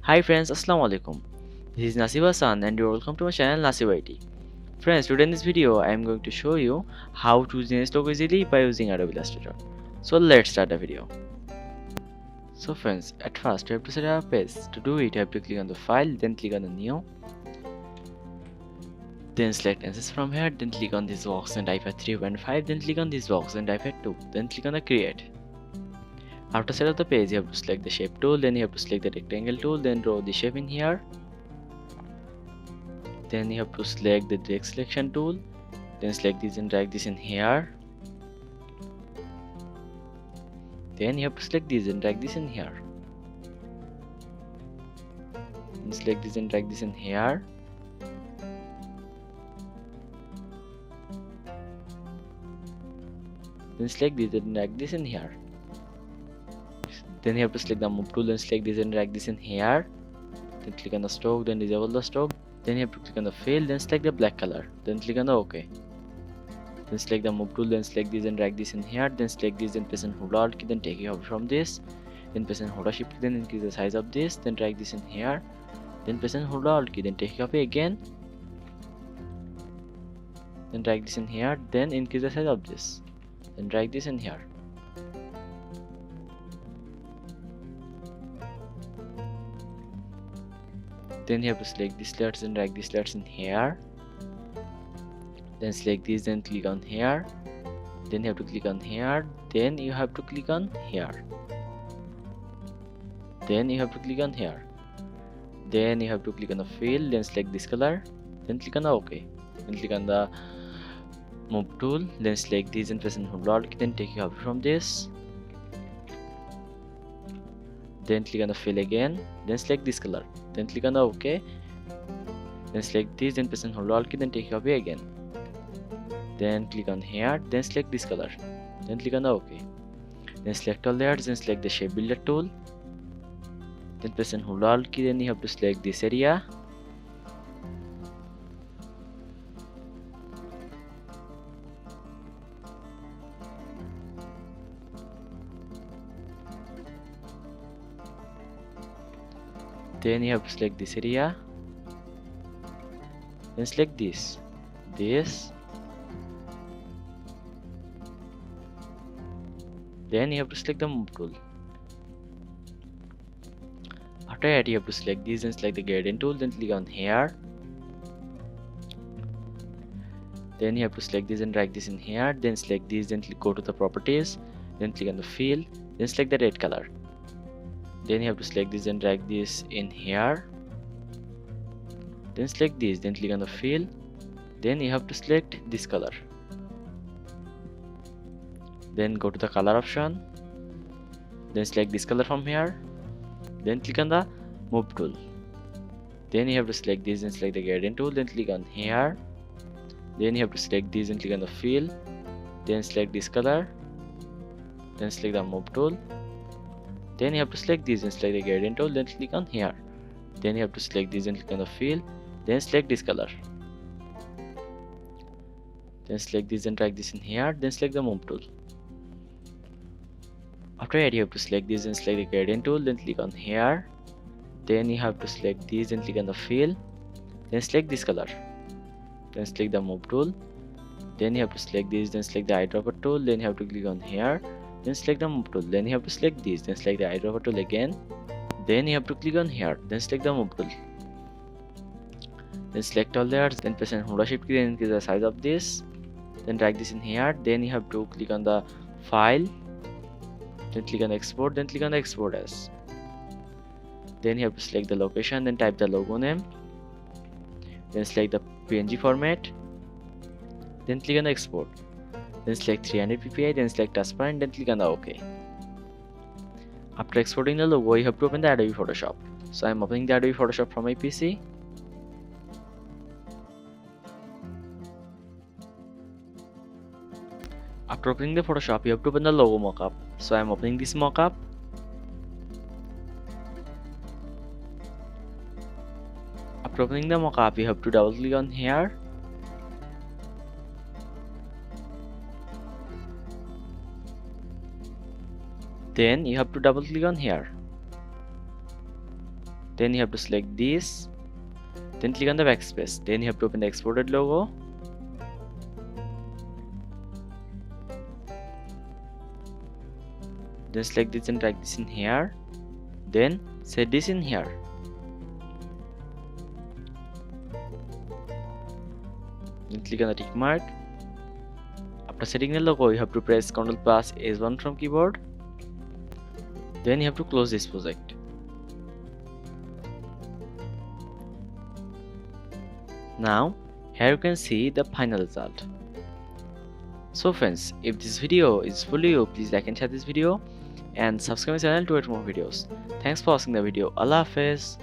Hi friends, Assalamu alaikum. This is Nasib and you're welcome to my channel Nasib IT. Friends, today in this video I am going to show you how to generate logo easily by using Adobe Illustrator. So let's start the video. So friends, at first you have to set up a page. To do it, you have to click on the file, then click on the new. Then select access from here, then click on this box and type at 3.5, then click on this box and type at 2, then click on the create. After set up the page, you have to select the shape tool, then you have to select the rectangle tool, then draw the shape in here. Then you have to select the direct selection tool, then select this and drag this in here. Then you have to select this and drag this in here. Then select this and drag this in here. Then select this and drag this in here. Then you have to select the move tool and select this and drag this in here. Then click on the stroke, then disable the stroke. Then you have to click on the fill, then select the black color, then click on the OK. Then select the move tool, then select this and drag this in here. Then select this and press and hold Alt key, then take it out from this. Then press and hold Shift key, then increase the size of this. Then drag this in here. Then press and hold Alt key, then take it away again. Then drag this in here. Then increase the size of this. Then drag this in here. Then you have to select these slats and drag these slats in here. Then select these, then click on here. Then you have to click on here. Then you have to click on here. Then you have to click on here. Then you have to click on the fill, then select this color. Then click on the OK. Then click on the move tool. Then select this and press and hold Alt. Then take it out from this. Then click on the fill again. Then select this color. Then click on the OK. Then select this, then press and hold Alt key, then take it away again. Then click on here, then select this color. Then click on the OK. Then select all layers, then select the shape builder tool. Then press and hold Alt key, then you have to select this area. Then you have to select this area. Then select this. Then you have to select the move tool. After that, you have to select this and select the gradient tool. Then click on here. Then you have to select this and drag this in here. Then select this, then go to the properties. Then click on the fill. Then select the red color. Then you have to select this and drag this in here. Then select this, then click on the fill. Then you have to select this color. Then go to the color option. Then select this color from here. Then click on the move tool. Then you have to select this and select the gradient tool. Then click on here. Then you have to select this and click on the fill. Then select this color. Then select the move tool. Then you have to select this and select the gradient tool. Then click on here. Then you have to select this and click on the fill. Then select this color. Then select this and drag this in here. Then select the move tool. After that, you have to select this and select the gradient tool. Then click on here. Then you have to select this and click on the fill. Then select this color. Then select the move tool. Then you have to select this. Then select the eyedropper tool. Then you have to click on here. Then select the move tool. Then you have to select this. Then select the eyedropper tool again. Then you have to click on here. Then select the move tool. Then select all layers. Then press and hold Shift key. Then increase the size of this. Then drag this in here. Then you have to click on the file. Then click on export. Then click on the export as. Then you have to select the location. Then type the logo name. Then select the PNG format. Then click on the export. Then select 300 ppi. Then select transparent. Then click on the OK. After exporting the logo, you have to open the Adobe Photoshop. So I am opening the Adobe Photoshop from my PC. After opening the Photoshop, you have to open the logo mockup. So I am opening this mockup. After opening the mockup, you have to double click on here. Then you have to double click on here. Then you have to select this, then click on the backspace. Then you have to open the exported logo. Then select this and drag this in here. Then set this in here. Then click on the tick mark. After setting the logo, you have to press Ctrl plus S1 from keyboard. Then you have to close this project. Now here you can see the final result. So friends, if this video is useful to you, please like and share this video and subscribe my channel to get more videos. Thanks for watching the video. Allah Hafiz.